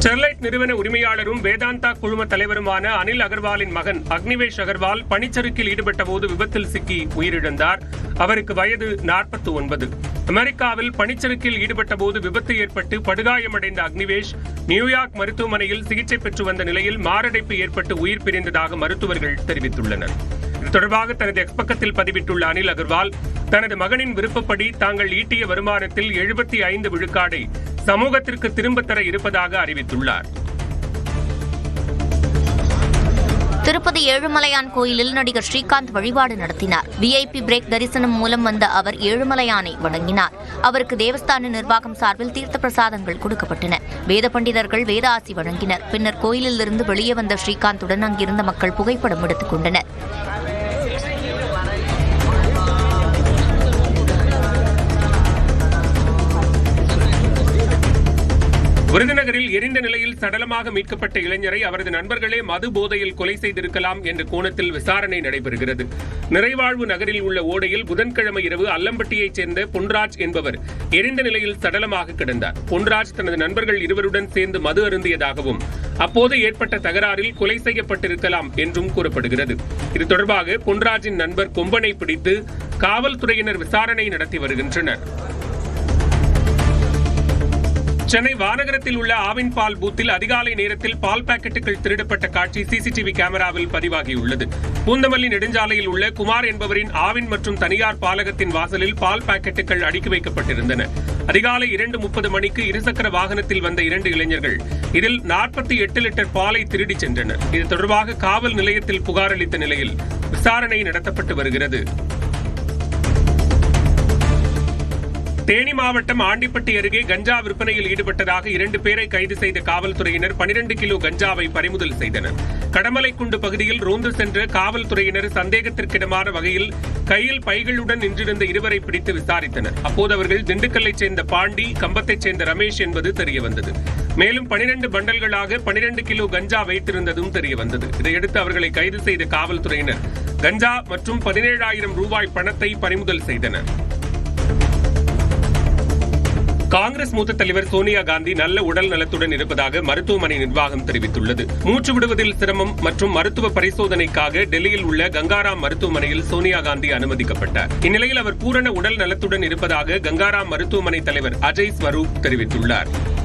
Sterlite நிறுவன உரிமையாளரும் வேதாந்தா குழும தலைவருமான அனில் அகர்வாலின் மகன் அக்னிவேஷ் அகர்வால் பனிச்சறுக்கில் ஈடுபட்ட போது விபத்தில் சிக்கி உயிரிழந்தார். அவருக்கு வயது 49. அமெரிக்காவில் பனிச்சறுக்கில் ஈடுபட்ட போது விபத்து ஏற்பட்டு படுகாயமடைந்த அக்னிவேஷ் நியூயார்க் மருத்துவமனையில் சிகிச்சை பெற்று வந்த நிலையில் மாரடைப்பு ஏற்பட்டு உயிர் பிரிந்ததாக மருத்துவர்கள் தெரிவித்துள்ளனர். இது தொடர்பாக தனது எக்ஸ் பக்கத்தில் பதிவிட்டுள்ள அனில் அகர்வால் தனது மகனின் விருப்பப்படி தாங்கள் ஈட்டிய வருமானத்தில் 75 விழுக்காடை சமூகத்திற்கு திரும்பத் தர இருப்பதாக அறிவித்துள்ளார். திருப்பதி ஏழுமலையான் கோயிலில் நடிகர் ஸ்ரீகாந்த் வழிபாடு நடத்தினார். VIP பிரேக் தரிசனம் மூலம் வந்த அவர் ஏழுமலையானை வணங்கினார். அவருக்கு தேவஸ்தான நிர்வாகம் சார்பில் தீர்த்த பிரசாதங்கள் கொடுக்கப்பட்டன. வேத பண்டிதர்கள் வேத ஆசி வழங்கினர். பின்னர் கோயிலிலிருந்து வெளியே வந்த ஸ்ரீகாந்துடன் அங்கிருந்த மக்கள் புகைப்படம் எடுத்துக் கொண்டனர். விருதுநகரில் எரிந்த நிலையில் சடலமாக மீட்கப்பட்ட இளைஞரை அவரது நண்பர்களே மது போதையில் கொலை செய்திருக்கலாம் என்ற கோணத்தில் விசாரணை நடைபெறுகிறது. நிறைவாழ்வு நகரில் உள்ள ஓடையில் புதன்கிழமை இரவு அல்லம்பட்டியைச் சேர்ந்த பொன்ராஜ் என்பவர் எரிந்த நிலையில் சடலமாக கிடந்தார். பொன்ராஜ் தனது நண்பர்கள் இருவருடன் சேர்ந்து மது அருந்தியதாகவும் அப்போது ஏற்பட்ட தகராறில் கொலை செய்யப்பட்டிருக்கலாம் என்றும் கூறப்படுகிறது. இது தொடர்பாக பொன்ராஜின் நண்பர் கொம்பனை பிடித்து காவல்துறையினர் விசாரணை நடத்தி வருகின்றனர். சென்னை வானகரத்தில் உள்ள ஆவின் பால் பூத்தில் அதிகாலை நேரத்தில் பால் பாக்கெட்டுகள் திருடப்பட்ட காட்சி CCTV கேமராவில் பதிவாகியுள்ளது. பூந்தமல்லி நெடுஞ்சாலையில் உள்ள குமார் என்பவரின் ஆவின் மற்றும் தனியார் பாலகத்தின் வாசலில் பால் பாக்கெட்டுகள் அடுக்கி வைக்கப்பட்டிருந்தன. அதிகாலை 2:30 மணிக்கு இருசக்கர வாகனத்தில் வந்த 2 இளைஞர்கள் இதில் 48 லிட்டர் பாலை திருடிச் சென்றனர். இது தொடர்பாக காவல் நிலையத்தில் புகார் அளித்த நிலையில் விசாரணை நடத்தப்பட்டு வருகிறது. தேனி மாவட்டம் ஆண்டிப்பட்டி அருகே கஞ்சா விற்பனையில் ஈடுபட்டதாக 2 பேரை கைது செய்த காவல்துறையினர் 12 கிலோ கஞ்சாவை பறிமுதல் செய்தனர். கடமலைக்குண்டு பகுதியில் ரோந்து சென்ற காவல்துறையினர் சந்தேகத்திற்கிடமான வகையில் கையில் பைகளுடன் நின்றிருந்த 2 பிடித்து விசாரித்தனர். அப்போது அவர்கள் திண்டுக்கல்லைச் சேர்ந்த பாண்டி, கம்பத்தைச் சேர்ந்த ரமேஷ் என்பது தெரியவந்தது. மேலும் 12 பண்டல்களாக 12 கிலோ கஞ்சா வைத்திருந்ததும் தெரியவந்தது. இதையடுத்து அவர்களை கைது செய்த காவல்துறையினர் கஞ்சா மற்றும் 17,000 ரூபாய் பணத்தை பறிமுதல் செய்தனர். காங்கிரஸ் மூத்த தலைவர் சோனியா காந்தி நல்ல உடல் நலத்துடன் இருப்பதாக மருத்துவமனை நிர்வாகம் தெரிவித்துள்ளது. மூச்சு விடுவதில் சிரமம் மற்றும் மருத்துவ பரிசோதனைக்காக டெல்லியில் உள்ள கங்காராம் மருத்துவமனையில் சோனியா காந்தி அனுமதிக்கப்பட்டார். இந்நிலையில் அவர் பூரண உடல் நலத்துடன் இருப்பதாக கங்காராம் மருத்துவமனை தலைவர் அஜய் ஸ்வரூப் தெரிவித்துள்ளார்.